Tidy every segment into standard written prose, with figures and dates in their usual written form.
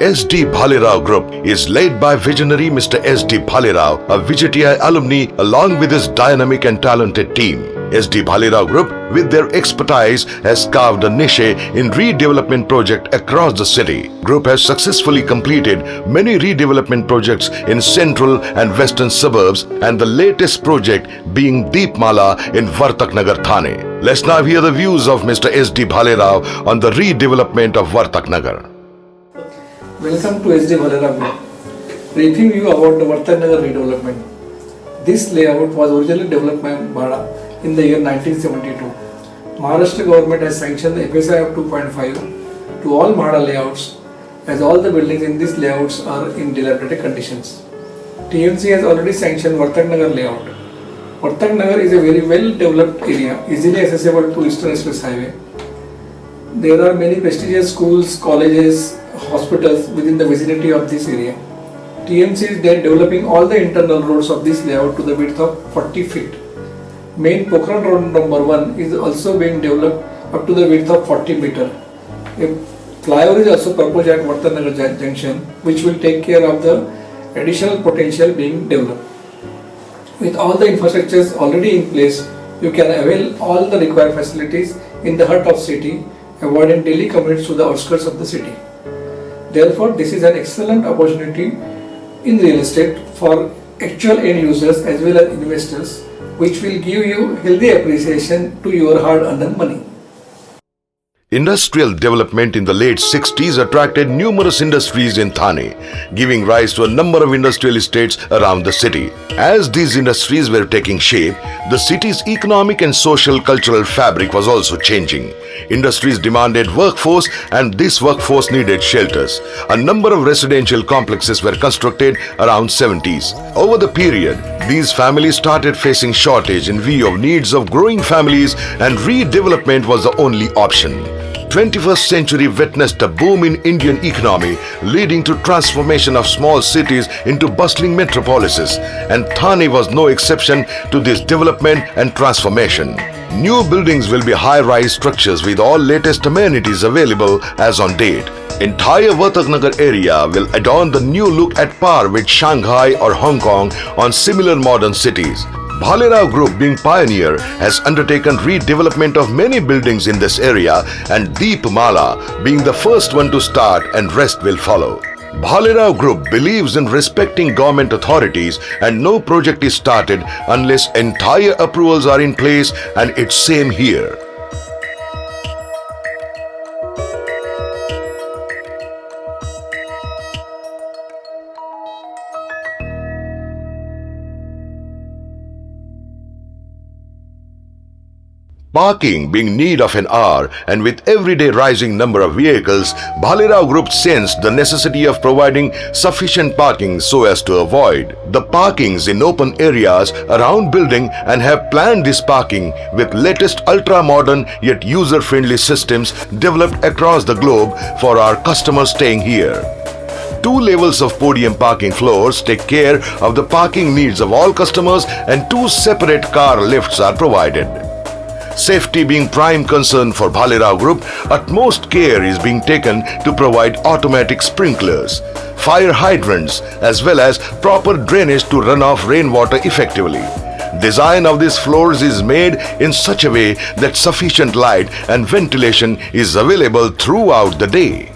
SD Bhalerao Group is led by visionary Mr. SD Bhalerao, a VJTI alumni, along with his dynamic and talented team. SD Bhalerao Group, with their expertise, has carved a niche in redevelopment projects across the city. Group has successfully completed many redevelopment projects in central and western suburbs, and the latest project being DEEPMALA in Vartak Nagar, Thane. Let's now hear the views of Mr. SD Bhalerao on the redevelopment of Vartak Nagar. Welcome to SD Bhalerao Group. Briefing you about the Vartak Nagar redevelopment. This layout was originally developed by MAKAM in the year 1972. Maharashtra government has sanctioned the FSI of 2.5 to all MAKAM layouts, as all the buildings in these layouts are in dilapidated conditions. TMC has already sanctioned Vartak Nagar layout. Vartak Nagar is a very well developed area, easily accessible to Eastern Express Highway. There are many prestigious schools, colleges, hospitals within the vicinity of this area. TMC is there developing all the internal roads of this layout to the width of 40 feet. Main Pokhran Road number 1 is also being developed up to the width of 40 meter. A flyover is also proposed at Vartak Nagar junction, which will take care of the additional potential being developed. With all the infrastructures already in place, you can avail all the required facilities in the heart of city, avoiding daily commutes to the outskirts of the city. Therefore, this is an excellent opportunity in real estate for actual end users as well as investors, which will give you healthy appreciation to your hard-earned money. Industrial development in the late 60s attracted numerous industries in Thane, giving rise to a number of industrial estates around the city. As these industries were taking shape, the city's economic and social cultural fabric was also changing. Industries demanded workforce, and this workforce needed shelters. A number of residential complexes were constructed around 70s. Over the period, these families started facing shortage in view of needs of growing families, and redevelopment was the only option. 21st century witnessed a boom in Indian economy, leading to transformation of small cities into bustling metropolises, and Thane was no exception to this development and transformation. New buildings will be high-rise structures with all latest amenities available as on date. Entire Vartak Nagar area will adorn the new look at par with Shanghai or Hong Kong on similar modern cities. Bhalerao Group, being pioneer, has undertaken redevelopment of many buildings in this area, and DEEPMALA being the first one to start, and rest will follow. Bhalerao Group believes in respecting government authorities, and no project is started unless entire approvals are in place, and it's same here. Parking being need of an hour, and with everyday rising number of vehicles, Bhalerao Group sensed the necessity of providing sufficient parking so as to avoid the parkings in open areas around building, and have planned this parking with latest ultra-modern yet user-friendly systems developed across the globe for our customers staying here. 2 levels of podium parking floors take care of the parking needs of all customers, and 2 separate car lifts are provided. Safety being prime concern for Bhalerao Group, utmost care is being taken to provide automatic sprinklers, fire hydrants, as well as proper drainage to run off rainwater effectively. Design of these floors is made in such a way that sufficient light and ventilation is available throughout the day.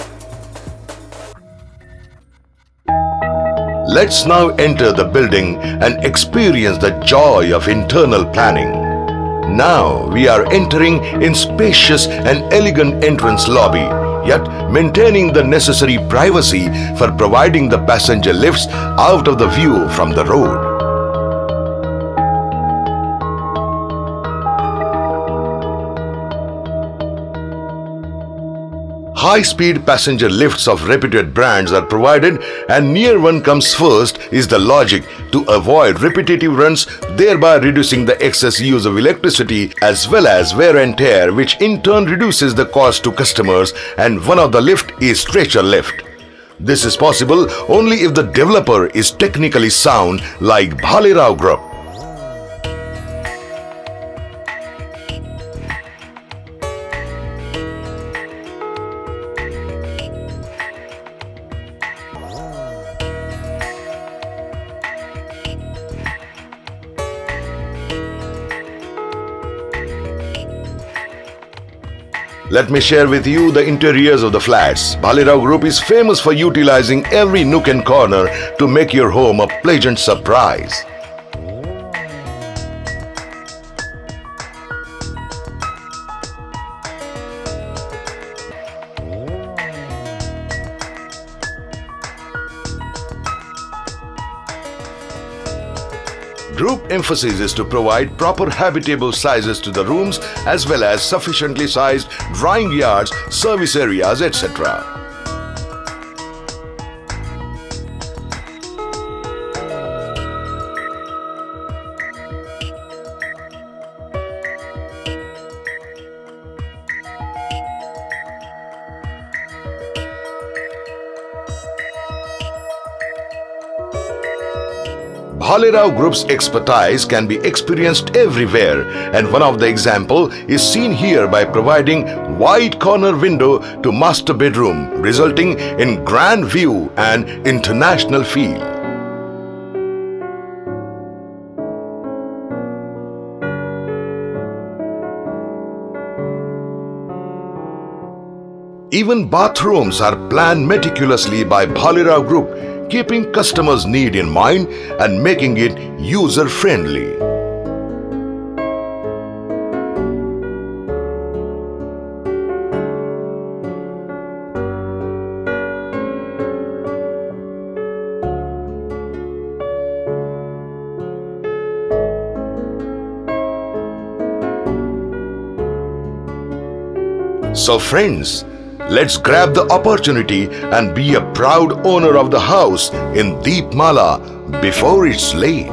Let's now enter the building and experience the joy of internal planning. Now we are entering in spacious and elegant entrance lobby, yet maintaining the necessary privacy for providing the passenger lifts out of the view from the road. High-speed passenger lifts of reputed brands are provided, and near one comes first is the logic to avoid repetitive runs, thereby reducing the excess use of electricity as well as wear and tear, which in turn reduces the cost to customers, and one of the lift is stretcher lift. This is possible only if the developer is technically sound like Bhalerao Group. Let me share with you the interiors of the flats. Bhalirao Group is famous for utilizing every nook and corner to make your home a pleasant surprise. Group emphasis is to provide proper habitable sizes to the rooms as well as sufficiently sized drying yards, service areas, etc. Bhalirao Group's expertise can be experienced everywhere, and one of the example is seen here by providing wide corner window to master bedroom, resulting in grand view and international feel. Even bathrooms are planned meticulously by Bhalirao Group, keeping customers' need in mind and making it user-friendly. So friends, let's grab the opportunity and be a proud owner of the house in DEEPMALA before it's late.